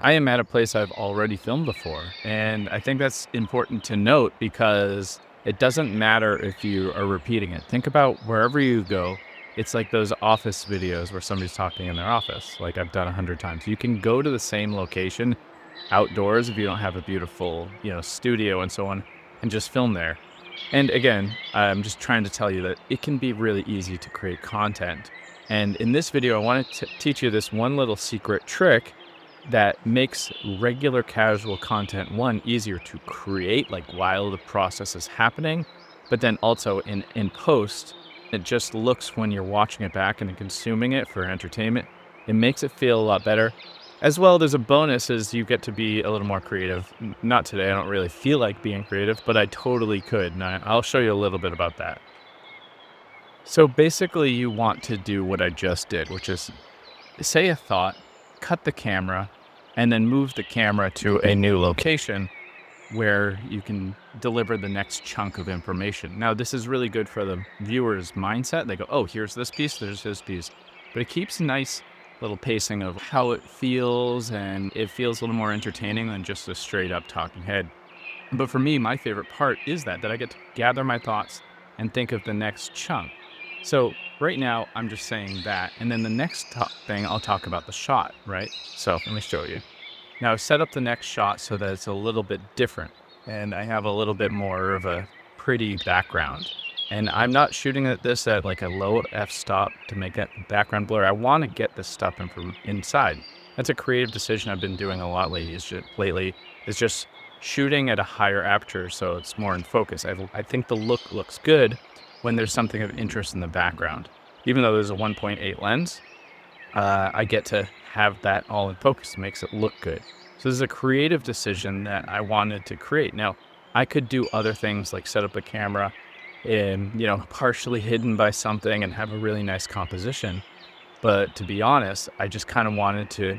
I am at a place I've already filmed before, and I think that's important to note because it doesn't matter if you are repeating it. Think about wherever you go. It's like those office videos where somebody's talking in their office, like I've done 100 times. You can go to the same location outdoors if you don't have a beautiful, studio and so on, and just film there. And again, I'm just trying to tell you that it can be really easy to create content. And in this video, I want to teach you this one little secret trick that makes regular casual content one easier to create like while the process is happening, but then also in post it just looks when you're watching it back and consuming it for entertainment, it makes it feel a lot better. As well, there's a bonus is you get to be a little more creative. Not today, I don't really feel like being creative, but I totally could, and I'll show you a little bit about that. So basically you want to do what I just did, which is say a thought, cut the camera, and then move the camera to a new location where you can deliver the next chunk of information. Now, this is really good for the viewer's mindset. They go, oh, here's this piece, there's this piece. But it keeps a nice little pacing of how it feels, and it feels a little more entertaining than just a straight up talking head. But for me, my favorite part is that I get to gather my thoughts and think of the next chunk. So right now, I'm just saying that, and then the next thing, I'll talk about the shot, right? So let me show you. Now set up the next shot so that it's a little bit different, and I have a little bit more of a pretty background. And I'm not shooting at this at like a low f-stop to make that background blur. I want to get this stuff in from inside. That's a creative decision I've been doing a lot lately. Is just shooting at a higher aperture so it's more in focus. I think the look looks good when there's something of interest in the background. Even though there's a 1.8 lens, I get to have that all in focus. It makes it look good. So this is a creative decision that I wanted to create. Now, I could do other things like set up a camera and, partially hidden by something and have a really nice composition. But to be honest, I just kind of wanted to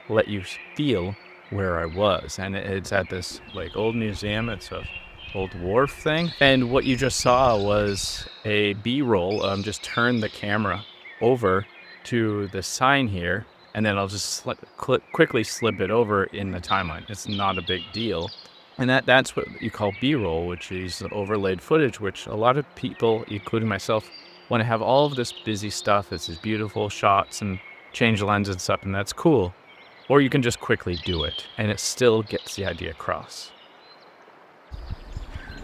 let you feel where I was. And it's at this like old museum. It's a old wharf thing. And what you just saw was a B-roll. Just turn the camera over to the sign here, and then I'll just quickly slip it over in the timeline. It's not a big deal. And that's what you call B-roll, which is overlaid footage, which a lot of people, including myself, want to have all of this busy stuff. It's these beautiful shots and change lenses and stuff, and that's cool. Or you can just quickly do it, and it still gets the idea across.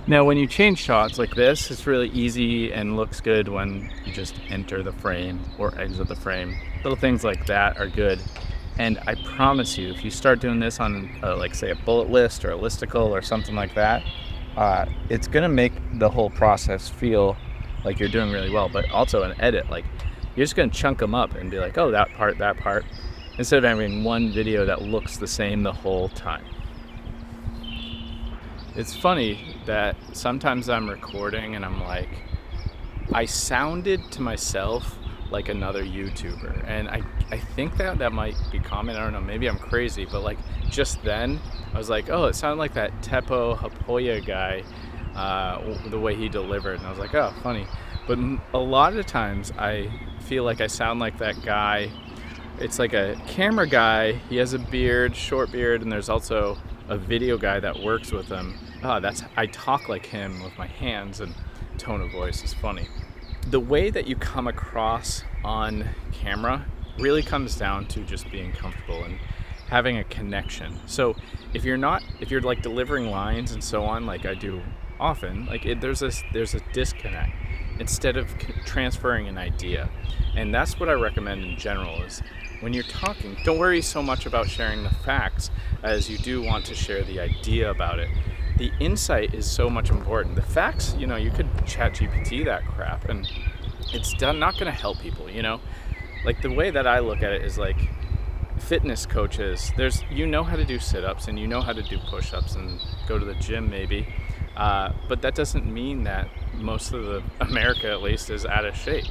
Now, when you change shots like this, it's really easy and looks good when you just enter the frame or exit the frame. Little things like that are good. And I promise you, if you start doing this on, like, say, a bullet list or a listicle or something like that, it's going to make the whole process feel like you're doing really well. But also an edit, like, you're just going to chunk them up and be like, oh, that part, instead of having one video that looks the same the whole time. It's funny that sometimes I'm recording and I'm like, I sounded to myself like another YouTuber. And I think that might be common. I don't know, maybe I'm crazy, but like just then I was like, oh, it sounded like that Teppo Hapoya guy, the way he delivered. And I was like, oh, funny. But a lot of times I feel like I sound like that guy. It's like a camera guy. He has a beard, short beard, and there's also a video guy that works with him. I talk like him with my hands, and tone of voice is funny. The way that you come across on camera really comes down to just being comfortable and having a connection. So if you're like delivering lines and so on, like I do often, like there's a disconnect instead of transferring an idea. And that's what I recommend in general is when you're talking, don't worry so much about sharing the facts as you do want to share the idea about it. The insight is so much important. The facts, you could chat GPT that crap and it's not going to help people, Like the way that I look at it is like fitness coaches, how to do sit-ups and how to do push-ups and go to the gym maybe. But that doesn't mean that most of the America at least is out of shape.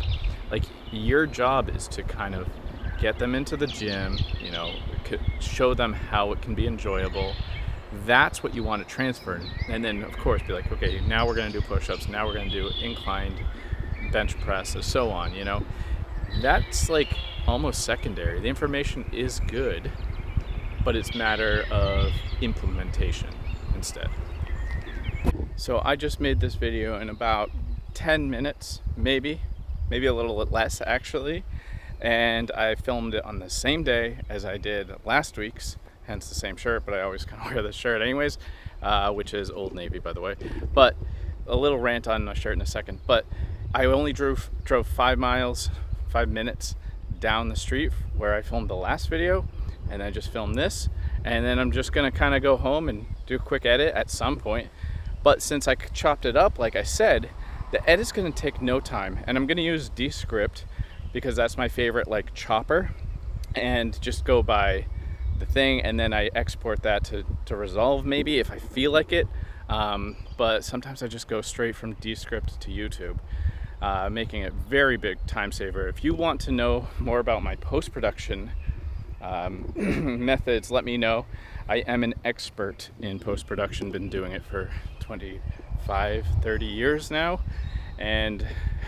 Like your job is to kind of get them into the gym, show them how it can be enjoyable. That's what you want to transfer. And then of course be like, okay, now we're going to do push-ups. Now we're going to do inclined bench press and so on, That's like almost secondary. The information is good, but it's a matter of implementation instead. So I just made this video in about 10 minutes, maybe a little less actually, and I filmed it on the same day as I did last week's, hence the same shirt, but I always kind of wear this shirt anyways, which is Old Navy, by the way. But a little rant on my shirt in a second, but I only drove 5 minutes down the street where I filmed the last video, and I just filmed this, and then I'm just gonna kind of go home and do a quick edit at some point. But since I chopped it up, like I said, the edit's gonna take no time, and I'm gonna use Descript because that's my favorite like chopper, and just go by the thing, and then I export that to Resolve maybe if I feel like it. But sometimes I just go straight from Descript to YouTube, making it very big time saver. If you want to know more about my post-production methods, let me know. I am an expert in post-production, been doing it for 25-30 years now, and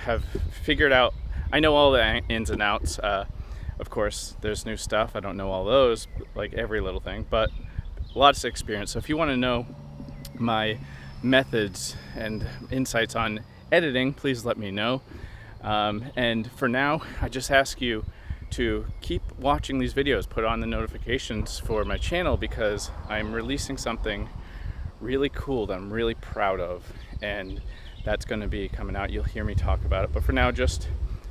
have figured out, I know all the ins and outs. Of course there's new stuff, I don't know all those, like every little thing, but lots of experience. So if you want to know my methods and insights on editing, please let me know. And for now, I just ask you to keep watching these videos, put on the notifications for my channel, because I'm releasing something really cool that I'm really proud of, and that's going to be coming out. You'll hear me talk about it, but for now, just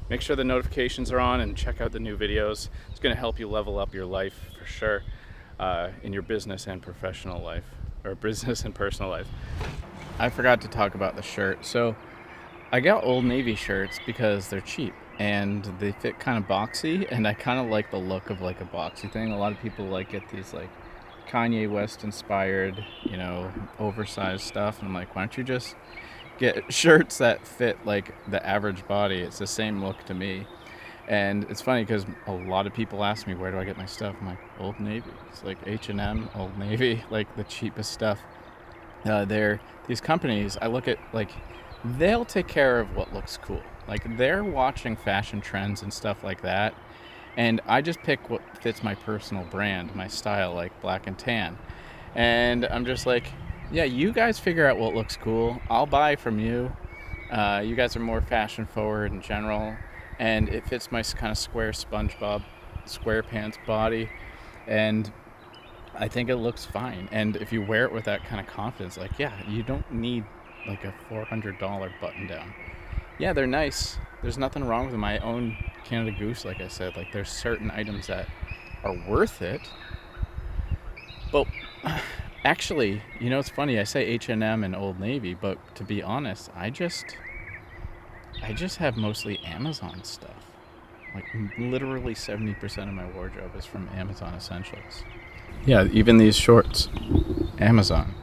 make sure the notifications are on and check out the new videos. It's going to help you level up your life for sure, in your business and professional life, or business and personal life. I forgot to talk about the shirt. So I got Old Navy shirts because they're cheap and they fit kind of boxy, and I kind of like the look of like a boxy thing. A lot of people like get these like Kanye West inspired, you know, oversized stuff, and I'm like, why don't you just get shirts that fit like the average body? It's the same look to me. And it's funny because a lot of people ask me, where do I get my stuff? I'm like, Old Navy. It's like H&M, Old Navy, like the cheapest stuff. These companies, I look at, like, they'll take care of what looks cool. Like, they're watching fashion trends and stuff like that, and I just pick what fits my personal brand, my style, like black and tan. And I'm just like, yeah, you guys figure out what looks cool. I'll buy from you. You guys are more fashion forward in general, and it fits my kind of square SpongeBob SquarePants body, and I think it looks fine. And if you wear it with that kind of confidence, like, yeah, you don't need like a $400 button down. Yeah, they're nice. There's nothing wrong with them. I own Canada Goose, like I said. Like, there's certain items that are worth it. But actually, you know, it's funny. I say H&M and Old Navy, but to be honest, I just have mostly Amazon stuff. Like, literally 70% of my wardrobe is from Amazon Essentials. Yeah, even these shorts, Amazon.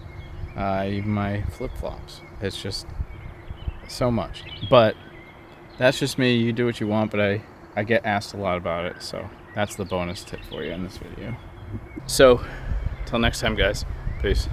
Even my flip-flops. It's just so much. But that's just me. You do what you want, but I get asked a lot about it, so that's the bonus tip for you in this video. So, till next time, guys. Peace.